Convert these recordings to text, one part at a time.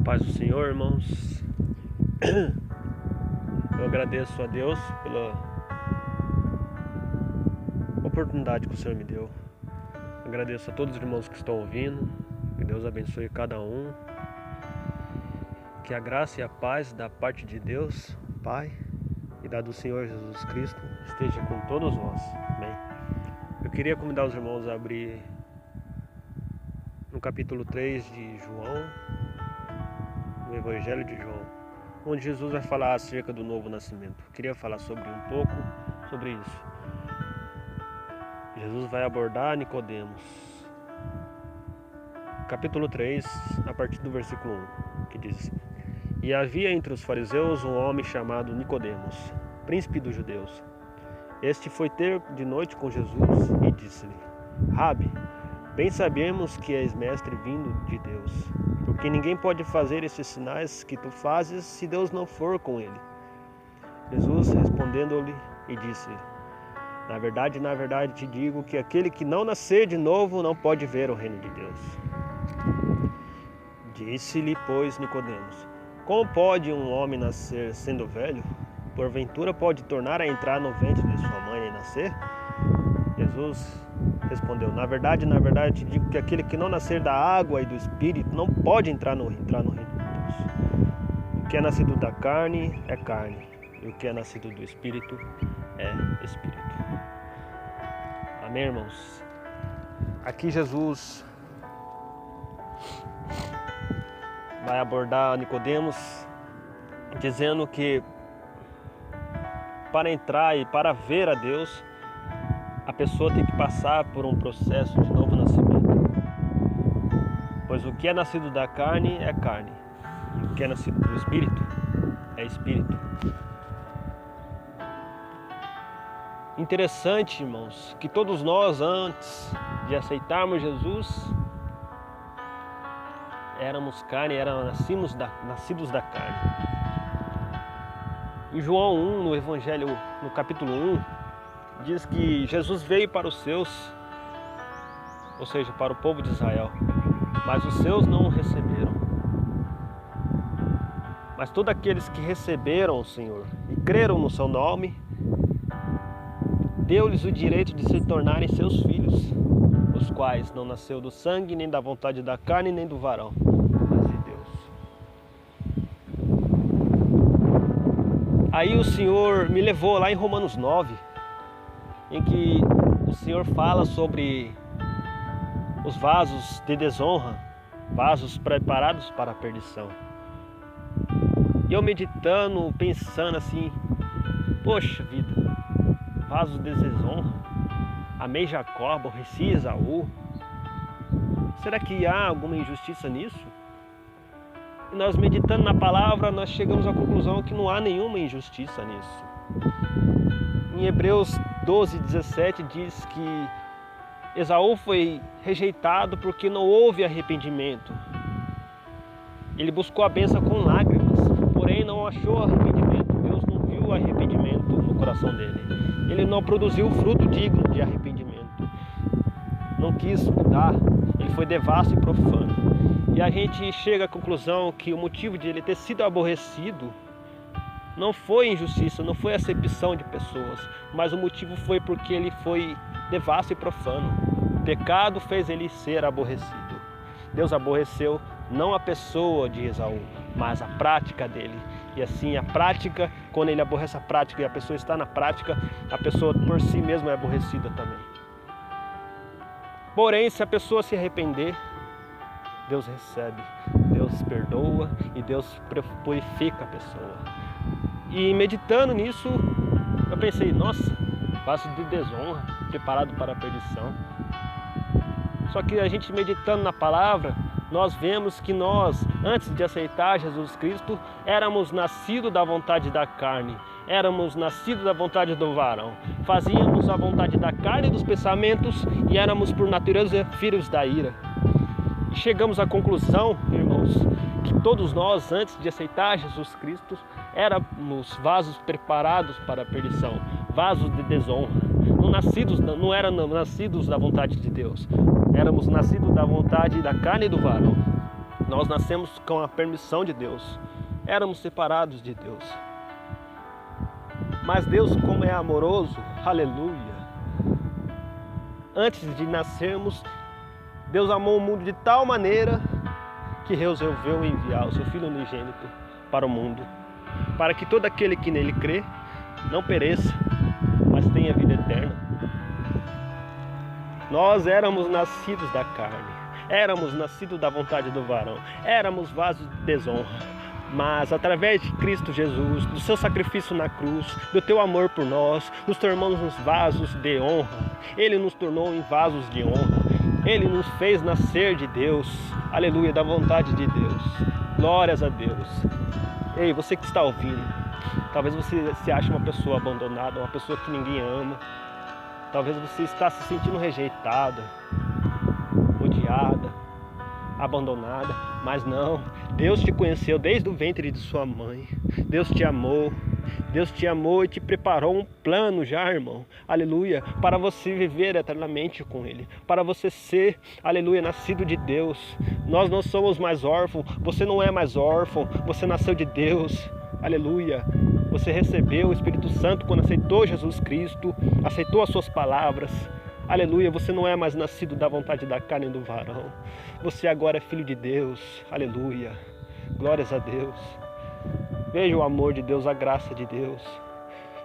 Paz do Senhor, irmãos. Eu agradeço a Deus pela oportunidade que o Senhor me deu. Agradeço a todos os irmãos que estão ouvindo. Que Deus abençoe cada um. Que a graça e a paz da parte de Deus, Pai, e da do Senhor Jesus Cristo esteja com todos nós. Amém. Eu queria convidar os irmãos a abrir no capítulo 3 de João, no Evangelho de João, onde Jesus vai falar acerca do novo nascimento. Eu queria falar um pouco sobre isso. Jesus vai abordar Nicodemos. Capítulo 3, a partir do versículo 1, que diz: E havia entre os fariseus um homem chamado Nicodemos, príncipe dos judeus. Este foi ter de noite com Jesus e disse-lhe: Rabi, bem sabemos que és mestre vindo de Deus, porque ninguém pode fazer esses sinais que tu fazes se Deus não for com ele. Jesus respondendo-lhe e disse-lhe: Na verdade, te digo que aquele que não nascer de novo não pode ver o reino de Deus. Disse-lhe, pois, Nicodemos: Como pode um homem nascer sendo velho? Porventura pode tornar a entrar no ventre de sua mãe e nascer? Jesus respondeu: Na verdade, te digo que aquele que não nascer da água e do Espírito não pode entrar no reino de Deus. O que é nascido da carne é carne, e o que é nascido do Espírito é Espírito. Amém, irmãos? Aqui Jesus vai abordar Nicodemos, dizendo que para entrar e para ver a Deus, a pessoa tem que passar por um processo de novo nascimento. Pois o que é nascido da carne é carne, e o que é nascido do Espírito é Espírito. Interessante, irmãos, que todos nós, antes de aceitarmos Jesus, éramos carne, nascidos da carne. Em João 1, no Evangelho, no capítulo 1, diz que Jesus veio para os seus, ou seja, para o povo de Israel, mas os seus não o receberam. Mas todos aqueles que receberam o Senhor e creram no seu nome, deu-lhes o direito de se tornarem seus filhos, os quais não nasceu do sangue, nem da vontade da carne, nem do varão, mas de Deus. Aí o Senhor me levou lá em Romanos 9, em que o Senhor fala sobre os vasos de desonra, vasos preparados para a perdição. E eu meditando, pensando assim, poxa vida, vasos de desonra, amei Jacó, aborreci Esaú. Será que há alguma injustiça nisso? E nós meditando na palavra, nós chegamos à conclusão que não há nenhuma injustiça nisso. Em Hebreus 12:17 diz que Esaú foi rejeitado porque não houve arrependimento. Ele buscou a bênção com lágrimas, porém não achou arrependimento. Deus não viu arrependimento no coração dele. Ele não produziu fruto digno de arrependimento. Não quis mudar. Ele foi devasso e profano. E a gente chega à conclusão que o motivo de ele ter sido aborrecido não foi injustiça, não foi acepção de pessoas, mas o motivo foi porque ele foi devasso e profano. O pecado fez ele ser aborrecido. Deus aborreceu não a pessoa de Esaú, mas a prática dele. E assim, a prática, quando ele aborrece a prática e a pessoa está na prática, a pessoa por si mesma é aborrecida também. Porém, se a pessoa se arrepender, Deus recebe, Deus perdoa e Deus purifica a pessoa. E meditando nisso, eu pensei, nossa, vaso de desonra, preparado para a perdição. Só que a gente meditando na palavra, nós vemos que nós, antes de aceitar Jesus Cristo, éramos nascidos da vontade da carne, éramos nascidos da vontade do varão, fazíamos a vontade da carne e dos pensamentos e éramos por natureza filhos da ira. E chegamos à conclusão, irmãos, que todos nós, antes de aceitar Jesus Cristo, éramos vasos preparados para a perdição, vasos de desonra. Não éramos nascidos da vontade de Deus, éramos nascidos da vontade da carne e do varão. Nós nascemos com a permissão de Deus. Éramos separados de Deus. Mas Deus, como é amoroso, aleluia. Antes de nascermos, Deus amou o mundo de tal maneira que resolveu enviar o seu Filho unigênito para o mundo, para que todo aquele que nele crê não pereça, mas tenha vida eterna. Nós éramos nascidos da carne, éramos nascidos da vontade do varão, éramos vasos de desonra, mas através de Cristo Jesus, do seu sacrifício na cruz, do teu amor por nós, nos tornamos vasos de honra. Ele nos tornou em vasos de honra. Ele nos fez nascer de Deus, aleluia, da vontade de Deus. Glórias a Deus. Ei, você que está ouvindo, talvez você se ache uma pessoa abandonada, uma pessoa que ninguém ama. Talvez você está se sentindo rejeitada, odiada, abandonada, mas não. Deus te conheceu desde o ventre de sua mãe. Deus te amou. Deus te amou e te preparou um plano já, irmão, aleluia, para você viver eternamente com Ele, para você ser, aleluia, nascido de Deus. Nós não somos mais órfãos, você não é mais órfão, você nasceu de Deus, aleluia. Você recebeu o Espírito Santo quando aceitou Jesus Cristo, aceitou as suas palavras, aleluia. Você não é mais nascido da vontade da carne e do varão, você agora é filho de Deus, aleluia, glórias a Deus. Veja o amor de Deus, a graça de Deus.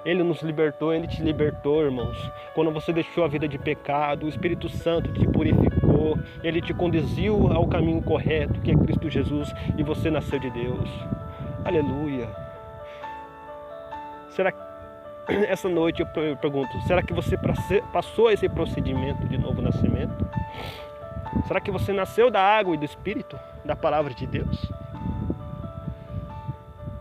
Ele nos libertou, Ele te libertou, irmãos. Quando você deixou a vida de pecado, o Espírito Santo te purificou. Ele te conduziu ao caminho correto, que é Cristo Jesus, e você nasceu de Deus. Aleluia. Será que essa noite eu pergunto, será que você passou esse procedimento de novo nascimento? Será que você nasceu da água e do Espírito, da palavra de Deus?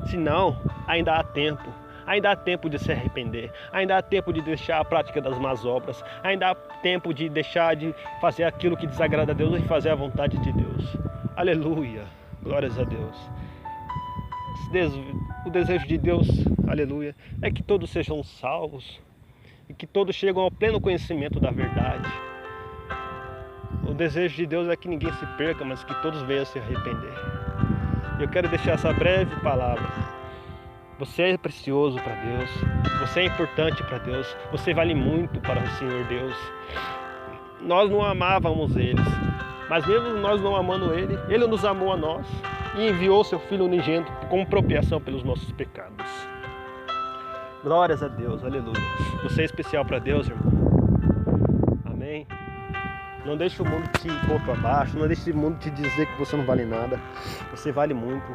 Se não, ainda há tempo. Ainda há tempo de se arrepender. Ainda há tempo de deixar a prática das más obras. Ainda há tempo de deixar de fazer aquilo que desagrada a Deus e fazer a vontade de Deus. Aleluia. Glórias a Deus. O desejo de Deus, aleluia, é que todos sejam salvos e que todos cheguem ao pleno conhecimento da verdade. O desejo de Deus é que ninguém se perca, mas que todos venham se arrepender. Eu quero deixar essa breve palavra. Você é precioso para Deus, você é importante para Deus, você vale muito para o Senhor Deus. Nós não amávamos eles, mas mesmo nós não amando Ele, Ele nos amou a nós e enviou seu Filho unigênito como propiação pelos nossos pecados. Glórias a Deus, aleluia. Você é especial para Deus, irmão. Amém. Não deixe o mundo te pôr para baixo, não deixe o mundo te dizer que você não vale nada. Você vale muito,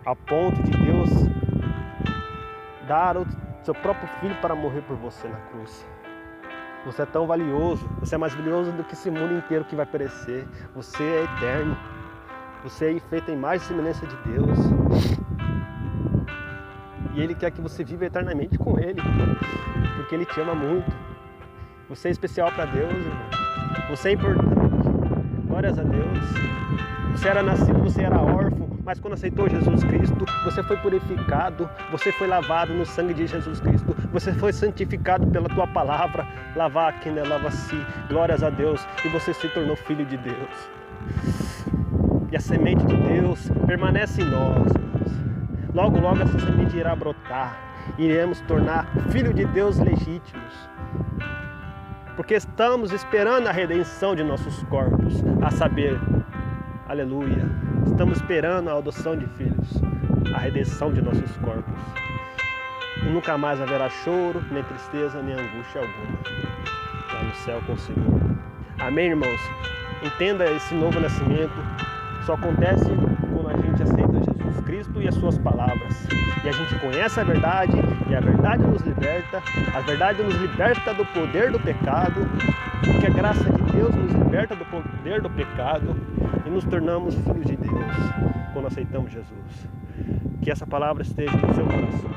a ponto de Deus dar o seu próprio Filho para morrer por você na cruz. Você é tão valioso, você é mais valioso do que esse mundo inteiro que vai perecer. Você é eterno, você é feito em imagem e semelhança de Deus. E Ele quer que você viva eternamente com Ele, porque Ele te ama muito. Você é especial para Deus, irmão. Você é importante. Glórias a Deus. Você era nascido, você era órfão, mas quando aceitou Jesus Cristo, você foi purificado, você foi lavado no sangue de Jesus Cristo, você foi santificado pela tua palavra, lavar quem não lava-se, glórias a Deus, e você se tornou filho de Deus. E a semente de Deus permanece em nós, irmãos. Logo, logo essa semente irá brotar, iremos tornar filho de Deus legítimos, porque estamos esperando a redenção de nossos corpos, a saber, aleluia, estamos esperando a adoção de filhos, a redenção de nossos corpos. E nunca mais haverá choro, nem tristeza, nem angústia alguma lá no céu com o Senhor. Amém, irmãos? Entenda, esse novo nascimento só acontece quando a gente aceita Jesus Cristo e as suas palavras. E a gente conhece a verdade, e a verdade nos liberta. A verdade nos liberta do poder do pecado, porque a graça de Deus nos liberta do poder do pecado e nos tornamos filhos de Deus quando aceitamos Jesus. Que essa palavra esteja no seu coração.